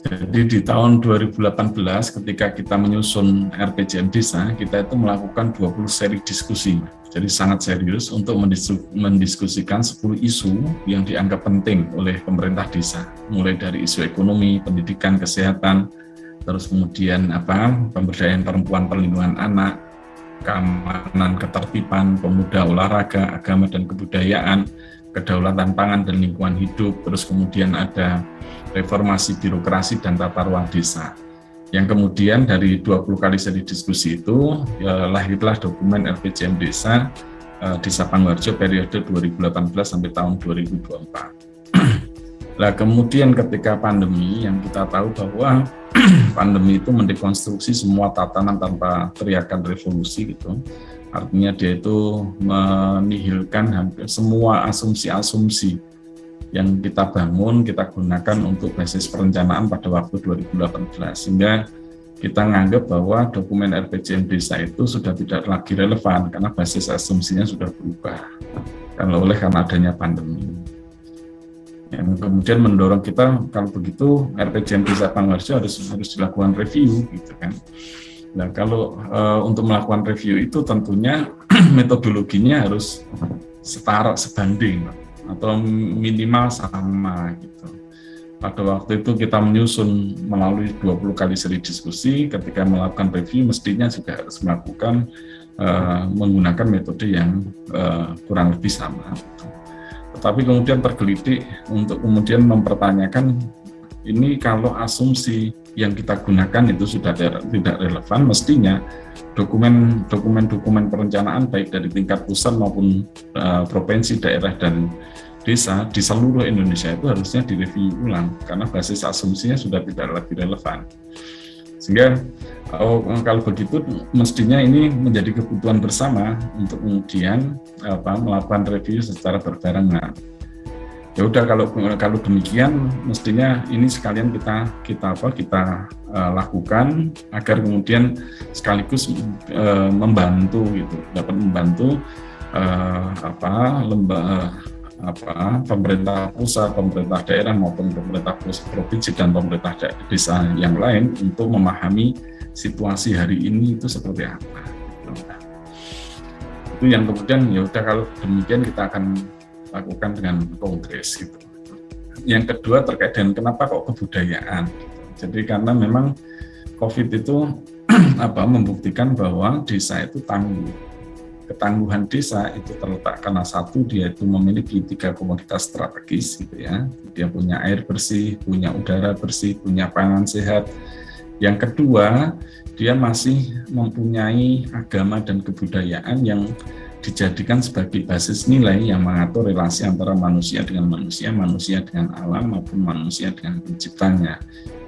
Jadi di tahun 2018 ketika kita menyusun RPJM Desa, kita itu melakukan 20 seri diskusi. Jadi sangat serius untuk mendiskusikan 10 isu yang dianggap penting oleh pemerintah desa, mulai dari isu ekonomi, pendidikan, kesehatan, terus kemudian pemberdayaan perempuan, perlindungan anak, keamanan, ketertiban, pemuda, olahraga, agama dan kebudayaan, kedaulatan pangan dan lingkungan hidup, terus kemudian ada reformasi birokrasi dan tata ruang desa. Yang kemudian dari 20 kali seri diskusi itu lahirlah dokumen RPJM Desa Desa Panguharjo periode 2018 sampai tahun 2024. Nah, kemudian ketika pandemi, yang kita tahu bahwa pandemi itu mendekonstruksi semua tatanan tanpa teriakan revolusi gitu. Artinya dia itu menihilkan hampir semua asumsi-asumsi yang kita bangun, kita gunakan untuk basis perencanaan pada waktu 2018. Sehingga kita menganggap bahwa dokumen RPJM Desa itu sudah tidak lagi relevan karena basis asumsinya sudah berubah karena adanya pandemi. Yang kemudian mendorong kita, kalau begitu RPJM Desa Panguharjo harus dilakukan review gitu kan. Nah, kalau untuk melakukan review itu tentunya metodologinya harus setara, sebanding atau minimal sama gitu. Pada waktu itu kita menyusun melalui 20 kali seri diskusi, ketika melakukan review mestinya juga harus melakukan menggunakan metode yang kurang lebih sama gitu. Tetapi kemudian tergelitik untuk kemudian mempertanyakan ini kalau asumsi yang kita gunakan itu sudah tidak relevan, mestinya dokumen perencanaan baik dari tingkat pusat maupun provinsi, daerah, dan desa di seluruh Indonesia itu harusnya direview ulang karena basis asumsinya sudah tidak lagi relevan. Sehingga kalau begitu mestinya ini menjadi kebutuhan bersama untuk kemudian melakukan review secara berbarengan. Ya udah, kalau demikian mestinya ini sekalian kita lakukan agar kemudian sekaligus membantu gitu, dapat membantu pemerintah pusat, pemerintah daerah maupun pemerintah pusat provinsi dan pemerintah desa yang lain untuk memahami situasi hari ini itu seperti apa. Itu yang kemudian ya udah, kalau demikian kita akan lakukan dengan kongres gitu. Yang kedua terkait dengan kenapa kok kebudayaan. Jadi karena memang COVID itu membuktikan bahwa desa itu tangguh. Ketangguhan desa itu terletak karena satu, dia itu memiliki 3 komoditas strategis gitu ya. Dia punya air bersih, punya udara bersih, punya pangan sehat. Yang kedua, dia masih mempunyai agama dan kebudayaan yang dijadikan sebagai basis nilai yang mengatur relasi antara manusia dengan manusia, manusia dengan alam maupun manusia dengan penciptanya.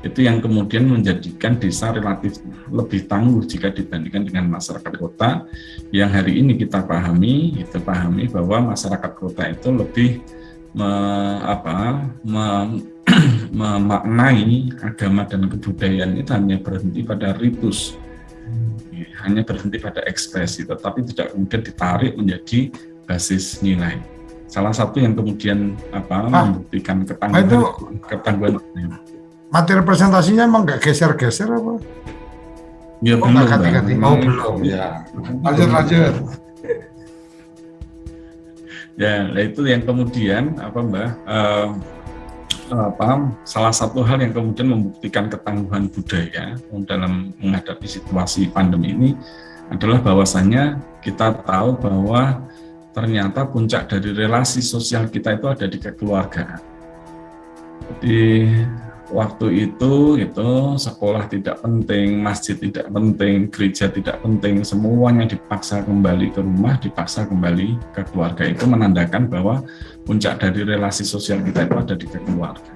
Itu yang kemudian menjadikan desa relatif lebih tangguh jika dibandingkan dengan masyarakat kota yang hari ini kita pahami bahwa masyarakat kota itu lebih memaknai agama dan kebudayaan itu hanya berhenti pada ritus, hanya berhenti pada ekspresi, tetapi tidak kemudian ditarik menjadi basis nilai. Salah satu yang kemudian membuktikan ketangguhan. Materi presentasinya emang nggak geser-geser apa? Ya belum, belum. Ya. Lanjut. Ya, itu yang kemudian salah satu hal yang kemudian membuktikan ketangguhan budaya dalam menghadapi situasi pandemi ini adalah bahwasannya kita tahu bahwa ternyata puncak dari relasi sosial kita itu ada di kekeluargaan. Jadi waktu itu sekolah tidak penting, masjid tidak penting, gereja tidak penting, semuanya dipaksa kembali ke rumah, dipaksa kembali ke keluarga. Itu menandakan bahwa puncak dari relasi sosial kita itu ada di keluarga.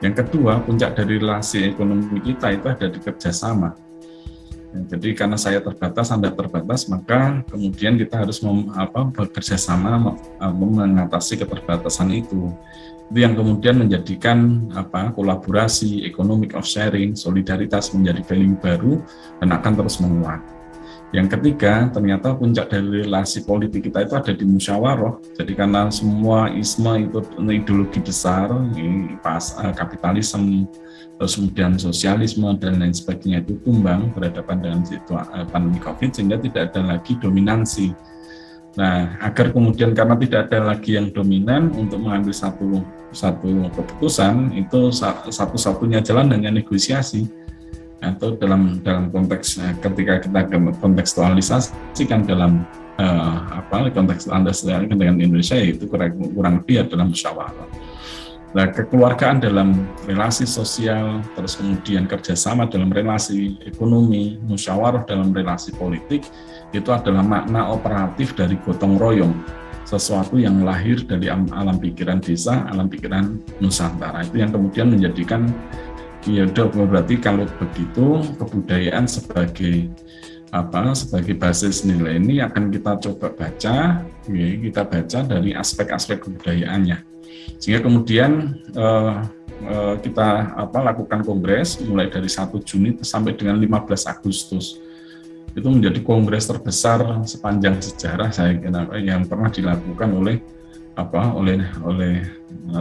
Yang kedua, puncak dari relasi ekonomi kita itu ada di kerjasama. Jadi karena saya terbatas, Anda terbatas, maka kemudian kita harus bekerja sama mengatasi keterbatasan itu. Itu yang kemudian menjadikan kolaborasi, economic of sharing, solidaritas menjadi value baru dan akan terus menguat. Yang ketiga, ternyata puncak dari relasi politik kita itu ada di musyawarah. Jadi karena semua isme itu ideologi besar, kapitalisme, terus kemudian sosialisme dan lain sebagainya itu tumbang berhadapan dengan pandemi COVID, sehingga tidak ada lagi dominansi. Nah, agar kemudian karena tidak ada lagi yang dominan untuk mengambil satu keputusan, itu satu-satunya jalan dengan negosiasi. Atau dalam konteks ketika kita kontekstualisasikan dalam kontekstualisasikan dengan Indonesia, yaitu kurang lebih adalah musyawarah. Nah, kekeluargaan dalam relasi sosial, terus kemudian kerjasama dalam relasi ekonomi, musyawarah dalam relasi politik, itu adalah makna operatif dari gotong royong, sesuatu yang lahir dari alam pikiran desa, alam pikiran Nusantara. Itu yang kemudian menjadikan, ya udah, berarti kalau begitu kebudayaan sebagai basis nilai ini akan kita coba baca, kita baca dari aspek-aspek kebudayaannya, sehingga kemudian kita lakukan kongres mulai dari 1 Juni sampai dengan 15 Agustus. Itu menjadi kongres terbesar sepanjang sejarah saya kira yang pernah dilakukan oleh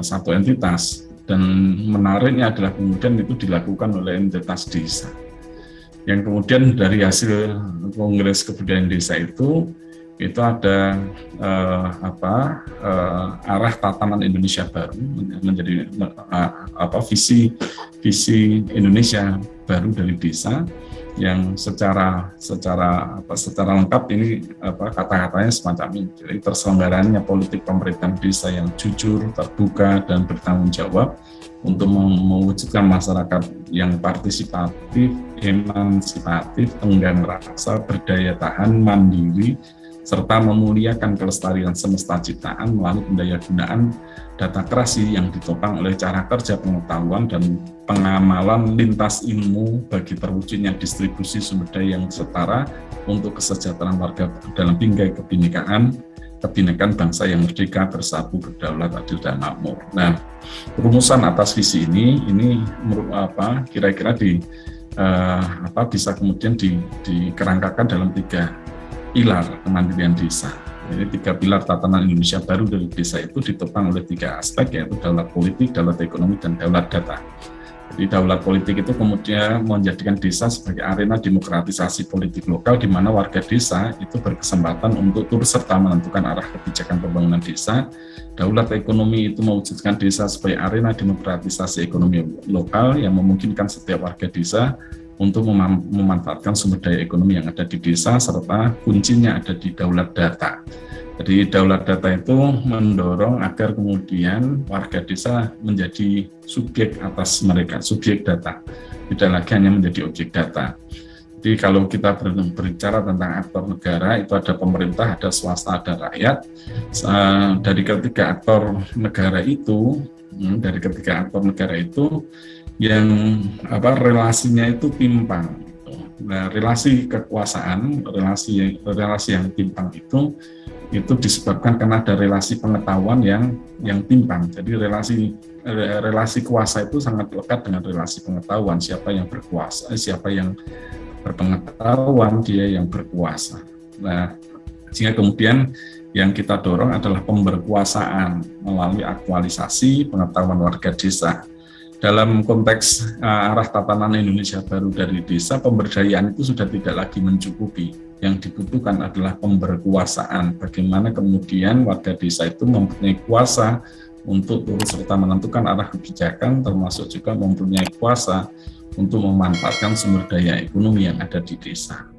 satu entitas. Dan menariknya adalah kemudian itu dilakukan oleh entitas desa. Yang kemudian dari hasil Kongres Kebudayaan Desa itu ada arah tatanan Indonesia baru, menjadi visi Indonesia baru dari desa, yang secara lengkap ini kata-katanya semacam ini. Jadi terselenggaranya politik pemerintahan desa yang jujur, terbuka, dan bertanggung jawab untuk mewujudkan masyarakat yang partisipatif, emansipatif, tenggang rasa, berdaya tahan, mandiri, serta memuliakan kelestarian semesta ciptaan melalui pendayagunaan data kerasi yang ditopang oleh cara kerja pengetahuan dan pengamalan lintas ilmu bagi terwujudnya distribusi sumber daya yang setara untuk kesejahteraan warga dalam bingkai kebinekaan bangsa yang merdeka, bersatu, berdaulat, adil, dan makmur. Nah, rumusan atas visi ini kira-kira bisa kemudian dikerangkakan dalam 3 pilar kemandirian desa. Jadi 3 pilar tatanan Indonesia baru dari desa itu ditopang oleh 3 aspek, yaitu daulat politik, daulat ekonomi, dan daulat data. Jadi daulat politik itu kemudian menjadikan desa sebagai arena demokratisasi politik lokal, di mana warga desa itu berkesempatan untuk turut serta menentukan arah kebijakan pembangunan desa. Daulat ekonomi itu mewujudkan desa sebagai arena demokratisasi ekonomi lokal yang memungkinkan setiap warga desa untuk memanfaatkan sumber daya ekonomi yang ada di desa, serta kuncinya ada di daulat data. Jadi daulat data itu mendorong agar kemudian warga desa menjadi subjek atas mereka, subjek data, tidak lagi hanya menjadi objek data. Jadi kalau kita berbicara tentang aktor negara, itu ada pemerintah, ada swasta, ada rakyat. Dari ketiga aktor negara itu, yang relasinya itu timpang. Nah, relasi kekuasaan, relasi yang timpang itu disebabkan karena ada relasi pengetahuan yang timpang. Jadi relasi kuasa itu sangat lekat dengan relasi pengetahuan. Siapa yang berkuasa, siapa yang berpengetahuan, dia yang berkuasa. Nah, sehingga kemudian yang kita dorong adalah pemberkuasaan melalui aktualisasi pengetahuan warga desa. Dalam konteks arah tatanan Indonesia baru dari desa, pemberdayaan itu sudah tidak lagi mencukupi. Yang dibutuhkan adalah pemberkuasaan. Bagaimana kemudian warga desa itu mempunyai kuasa untuk turut serta menentukan arah kebijakan, termasuk juga mempunyai kuasa untuk memanfaatkan sumber daya ekonomi yang ada di desa.